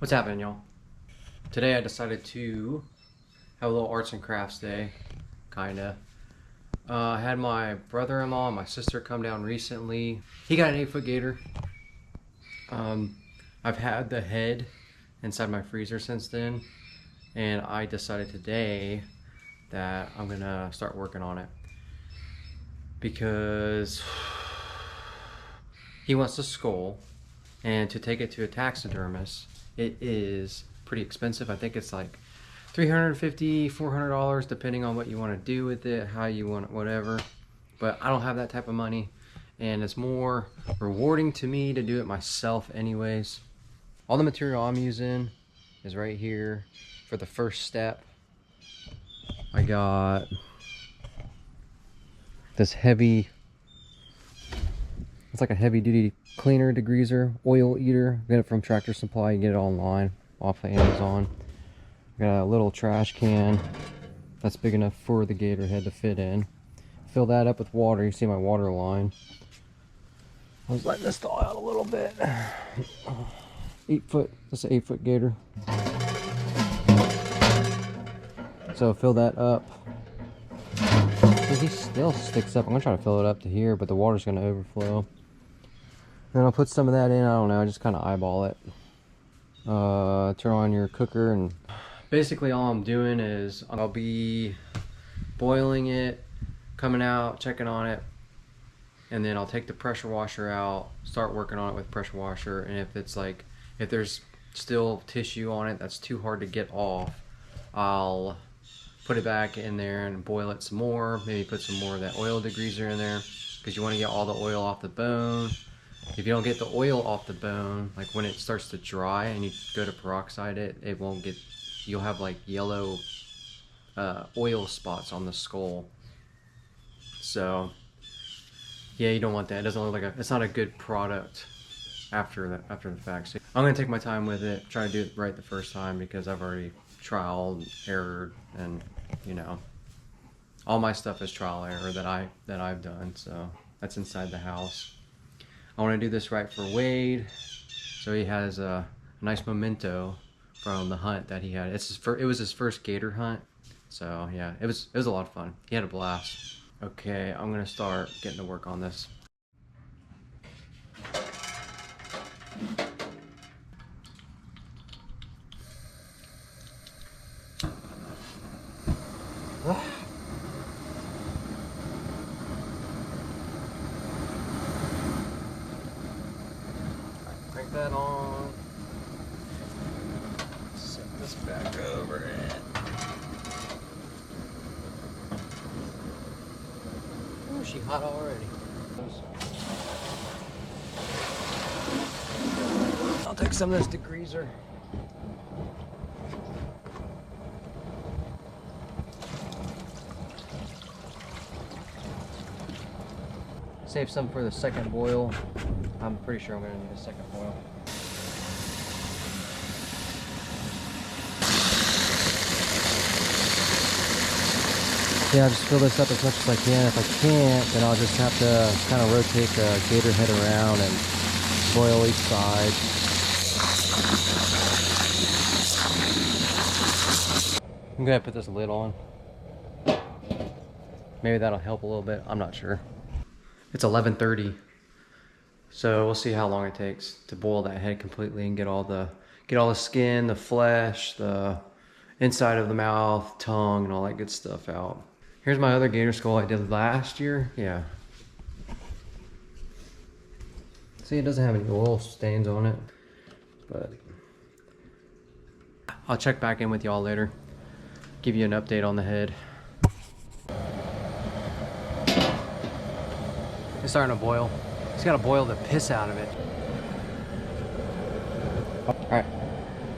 What's happening, y'all? Today I decided to have a little arts and crafts day, kinda. I had my brother-in-law and my sister come down recently. He got an 8-foot gator. I've had the head inside my freezer since then, and I decided today that I'm gonna start working on it because he wants the skull, and to take it to a taxidermist, it is pretty expensive. I think it's like $350, $400, depending on what you want to do with it, how you want it, whatever. But I don't have that type of money, and it's more rewarding to me to do it myself anyways. All the material I'm using is right here for the first step. I got this heavy, it's like a heavy duty cleaner degreaser, oil eater. Get it from Tractor Supply. You get it online off of Amazon. Got a little trash can that's big enough for the gator head to fit in. Fill that up with water. You see my water line. I was letting this thaw out a little bit. 8 foot, that's an 8-foot gator. So fill that up. He still sticks up. I'm gonna try to fill it up to here, but the water's gonna overflow. Then I'll put some of that in. I don't know, I just kind of eyeball it. Turn on your cooker, and basically all I'm doing is I'll be boiling it, coming out, checking on it, and then I'll take the pressure washer out, start working on it with pressure washer. And if it's like, if there's still tissue on it that's too hard to get off, I'll put it back in there and boil it some more. Maybe put some more of that oil degreaser in there, because you want to get all the oil off the bone. If you don't get the oil off the bone, like when it starts to dry and you go to peroxide it, it won't get, you'll have like yellow oil spots on the skull. So yeah, you don't want that. It doesn't look like it's not a good product after the fact. So I'm gonna take my time with it, try to do it right the first time, because I've already trial errored, and you know, all my stuff is trial error that I've done. So that's inside the house. I want to do this right for Wade, so he has a nice memento from the hunt that he had. It was his first gator hunt, so yeah, it was a lot of fun. He had a blast. Okay, I'm gonna start getting to work on this. Crank that on. Set this back over it. Oh, she hot already. I'll take some of this degreaser. Save some for the second boil. I'm pretty sure I'm gonna need a second boil. Yeah, I'll just fill this up as much as I can. If I can't, then I'll just have to kind of rotate the gator head around and boil each side. I'm gonna put this lid on. Maybe that'll help a little bit. I'm not sure. It's 11:30, so we'll see how long it takes to boil that head completely and get all the skin, the flesh, the inside of the mouth, tongue, and all that good stuff out. Here's my other gator skull I did last year. Yeah. See, it doesn't have any oil stains on it, but I'll check back in with y'all later. Give you an update on the head. It's starting to boil. It's gotta boil the piss out of it. Alright,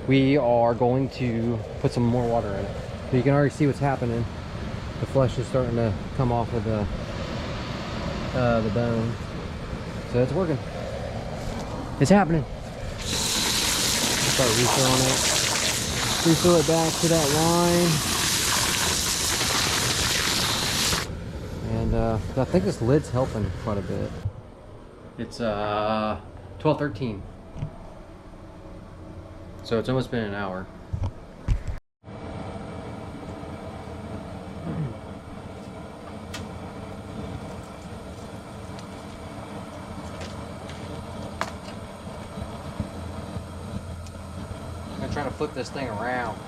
we are going to put some more water in it. So you can already see what's happening. The flesh is starting to come off of the bone. So it's working. It's happening. Start refilling it. Refill it back to that line. And I think this lid's helping quite a bit. It's 12:13. So it's almost been an hour. I'm gonna try to flip this thing around.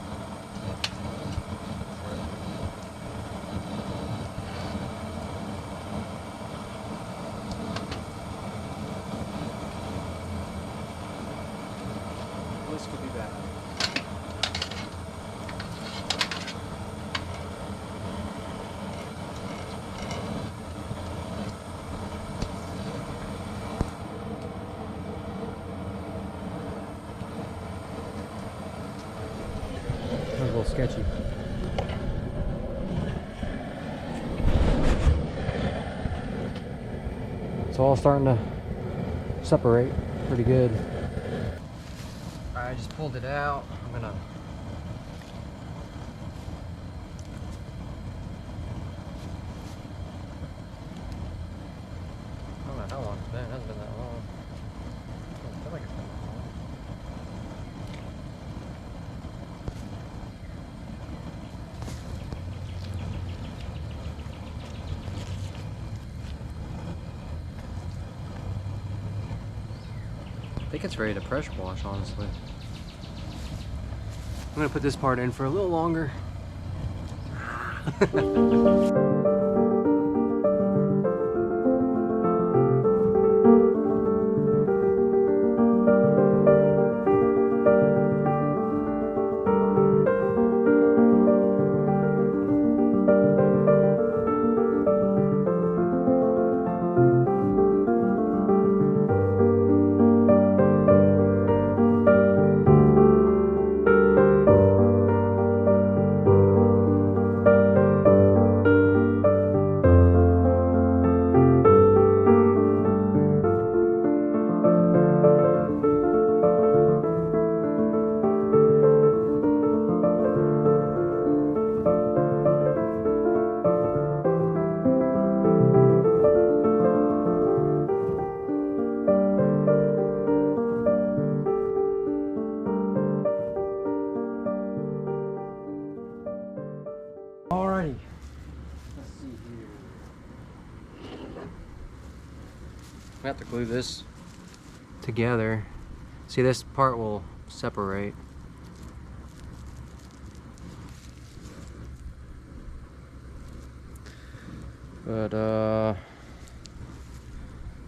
This could be bad. That was a little sketchy. It's all starting to separate pretty good. I just pulled it out. I'm gonna I don't know how long it's been. It hasn't been that long. I feel like it's been that long. I think it's ready to pressure wash, honestly. I'm gonna put this part in for a little longer. Alrighty. Let's see here. We have to glue this together. See, this part will separate. But there's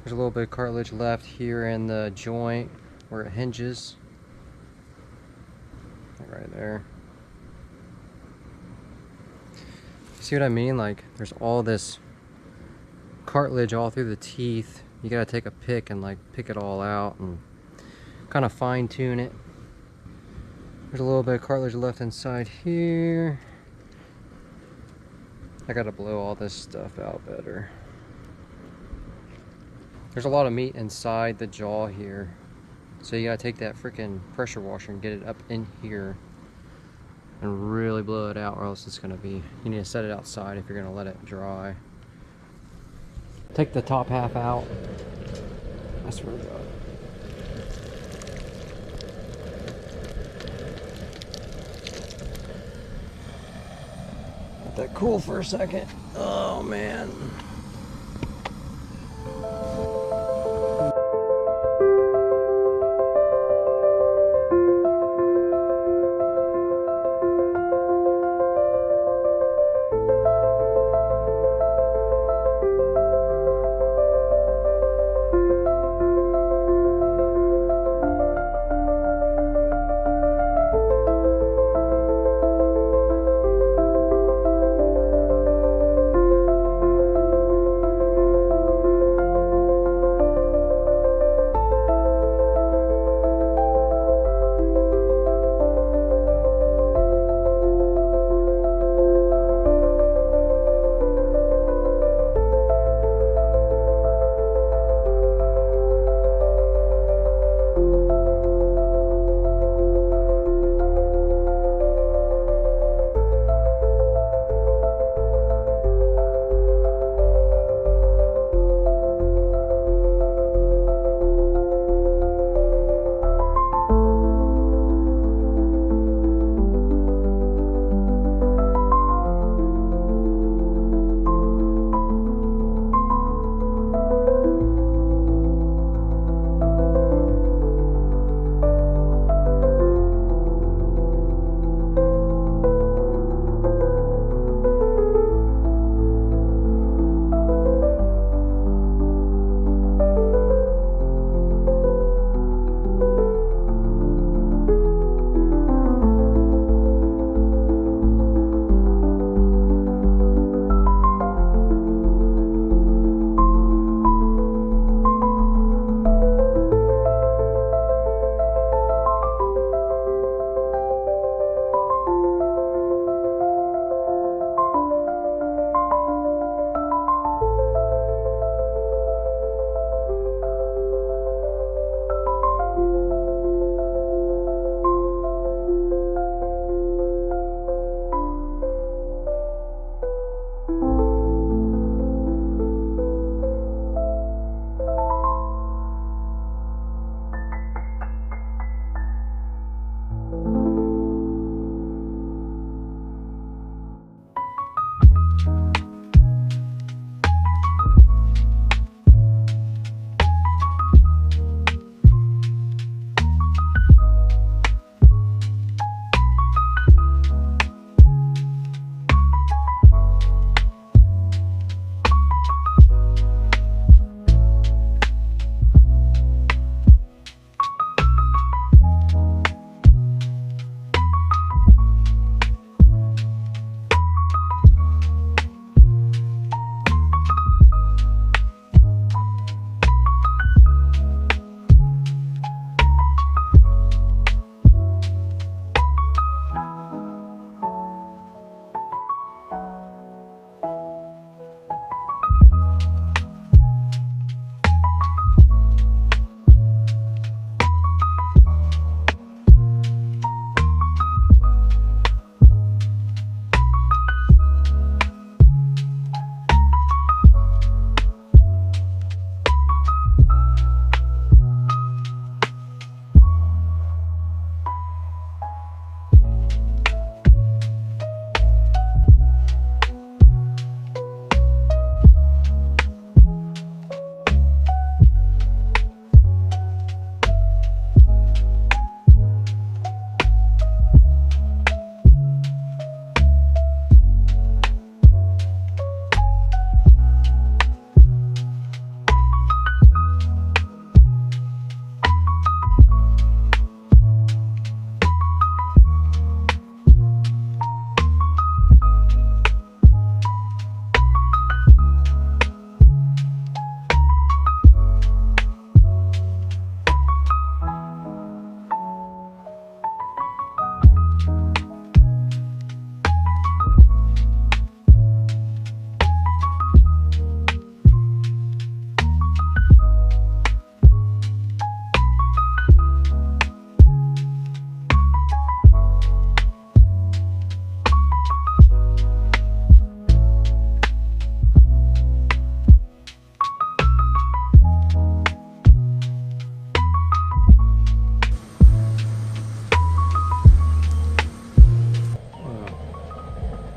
a little bit of cartilage left here in the joint where it hinges. Like right there. See what I mean? Like, there's all this cartilage all through the teeth. You gotta take a pick and like pick it all out and kind of fine tune it. There's a little bit of cartilage left inside here. I gotta blow all this stuff out better. There's a lot of meat inside the jaw here. So you gotta take that freaking pressure washer and get it up in here and really blow it out, or else it's gonna be, you need to set it outside if you're gonna let it dry. Take the top half out. I swear to God. Let that cool for a second. Oh man.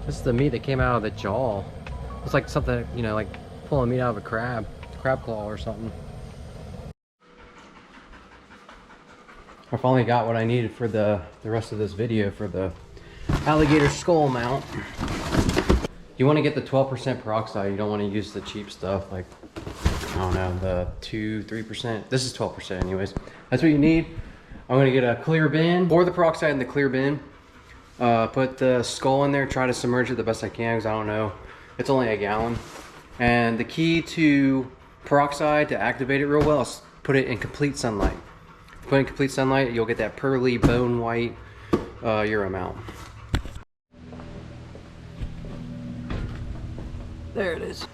This is the meat that came out of the jaw. It's like something, you know, like pulling meat out of a crab claw or something. I finally got what I needed for the rest of this video for the alligator skull mount. You want to get the 12% peroxide. You don't want to use the cheap stuff like, I don't know, the 2-3%. This is 12% anyways. That's what you need. I'm going to get a clear bin. Pour the peroxide in the clear bin. Put the skull in there. Try to submerge it the best I can because I don't know. It's only a gallon. And the key to peroxide to activate it real well is put it in complete sunlight. Put it in complete sunlight, you'll get that pearly, bone white Euro mount. There it is.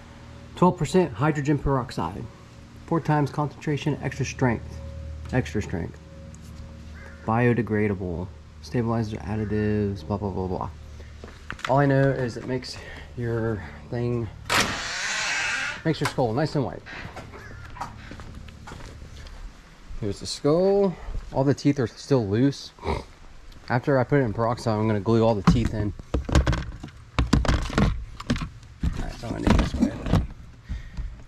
12% hydrogen peroxide. 4 times concentration, extra strength. Extra strength. Biodegradable. Stabilizer additives, blah, blah, blah, blah. All I know is it makes your thing, makes your skull nice and white. Here's the skull. All the teeth are still loose. After I put it in peroxide, I'm gonna glue all the teeth in. Alright, so I'm gonna do it this way.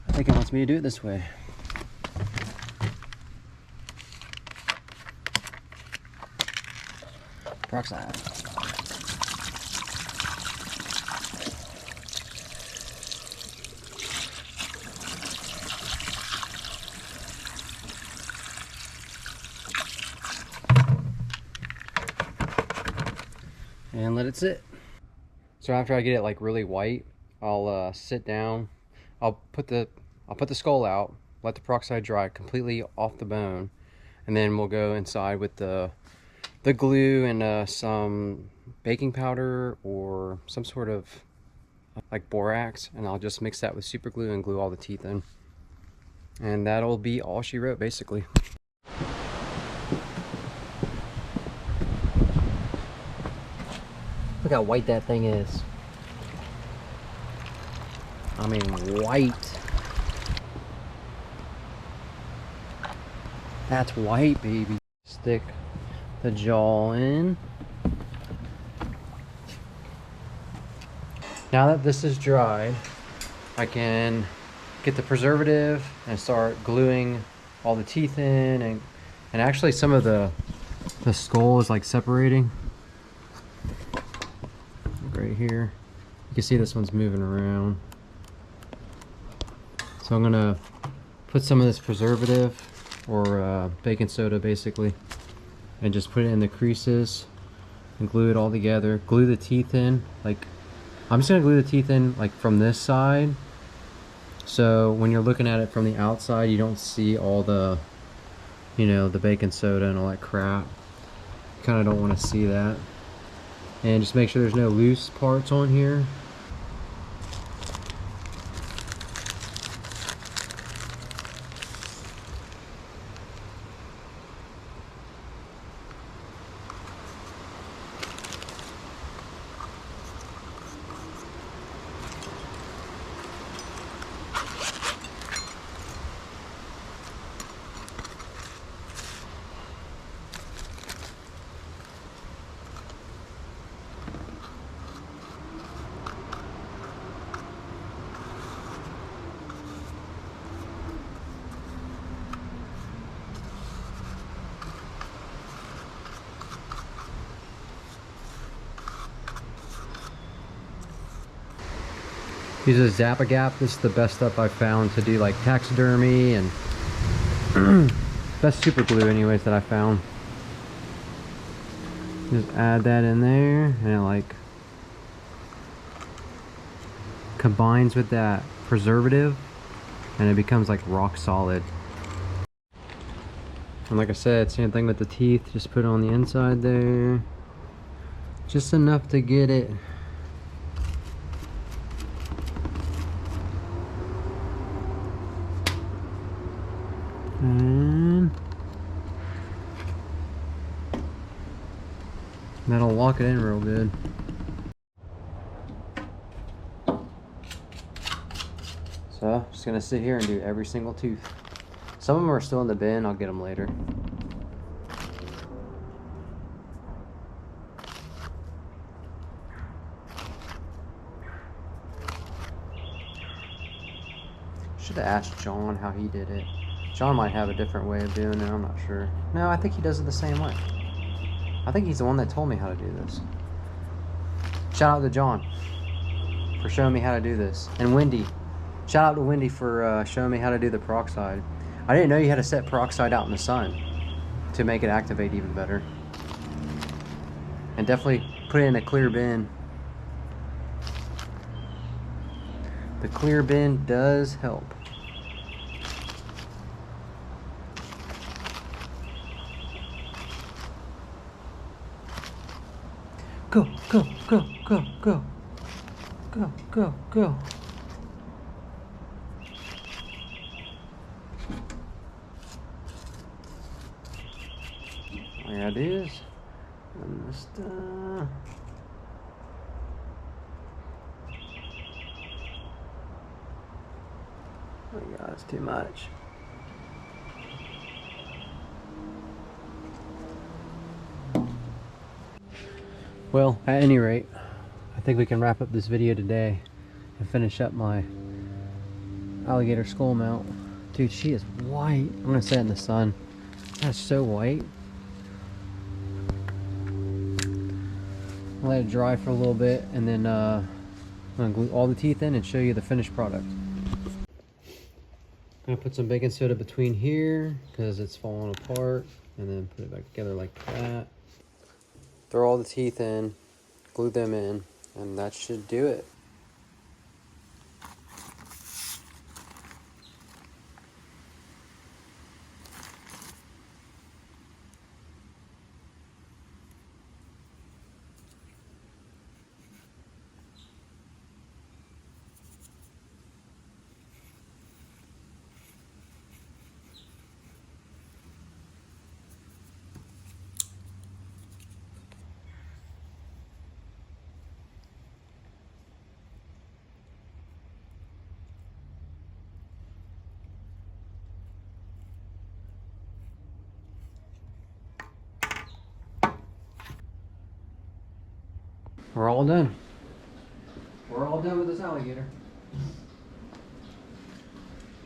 I think it wants me to do it this way. Peroxide. And let it sit. So after I get it like really white, I'll sit down. I'll put the skull out, let the peroxide dry completely off the bone, and then we'll go inside with the glue and some baking powder or some sort of like borax, and I'll just mix that with super glue and glue all the teeth in. And that'll be all she wrote basically. Look how white that thing is. I mean, white. That's white, baby. Stick the jaw in. Now that this is dried, I can get the preservative and start gluing all the teeth in, and actually some of the skull is like separating. Right here, you can see this one's moving around. So I'm gonna put some of this preservative or baking soda basically, and just put it in the creases and glue it all together. Glue the teeth in. Like, I'm just gonna glue the teeth in like from this side, so when you're looking at it from the outside, you don't see all the, you know, the baking soda and all that crap. You kind of don't want to see that. And just make sure there's no loose parts on here. Use a Zap-A-Gap. This is the best stuff I've found to do like taxidermy and best super glue anyways that I found. Just add that in there and it like combines with that preservative and it becomes like rock solid. And like I said, same thing with the teeth, just put it on the inside there. Just enough to get it and that'll lock it in real good. So just gonna sit here and do every single tooth. Some of them are still in the bin, I'll get them later. should have asked John how he did it. John might have a different way of doing it, I'm not sure. No, I think he does it the same way. I think he's the one that told me how to do this. Shout out to John for showing me how to do this. And Wendy. Shout out to Wendy for showing me how to do the peroxide. I didn't know you had to set peroxide out in the sun to make it activate even better. And definitely put it in a clear bin. The clear bin does help. Go, go, go, go, go. Go, go, go. There it is. And just, oh my God, it's too much. Well, at any rate, I think we can wrap up this video today and finish up my alligator skull mount. Dude, she is white. I'm gonna set it in the sun. That's so white. Let it dry for a little bit, and then I'm gonna glue all the teeth in and show you the finished product. I'm gonna put some baking soda between here because it's falling apart, and then put it back together like that. Throw all the teeth in, glue them in, and that should do it. We're all done. We're all done with this alligator.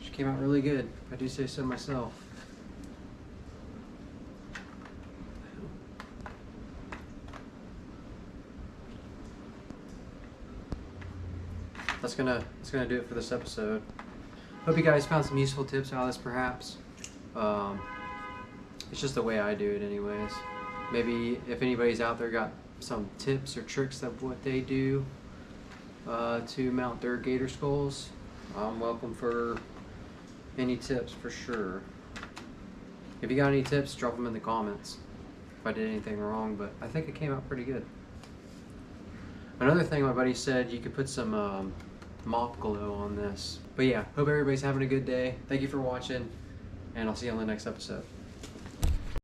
She came out really good, if I do say so myself. That's gonna do it for this episode. Hope you guys found some useful tips out of this, perhaps. It's just the way I do it anyways. Maybe if anybody's out there got some tips or tricks of what they do to mount their gator skulls, I'm welcome for any tips for sure. If you got any tips, drop them in the comments if I did anything wrong, but I think it came out pretty good. Another thing my buddy said, you could put some mop glue on this. But yeah, hope everybody's having a good day. Thank you for watching, and I'll see you on the next episode.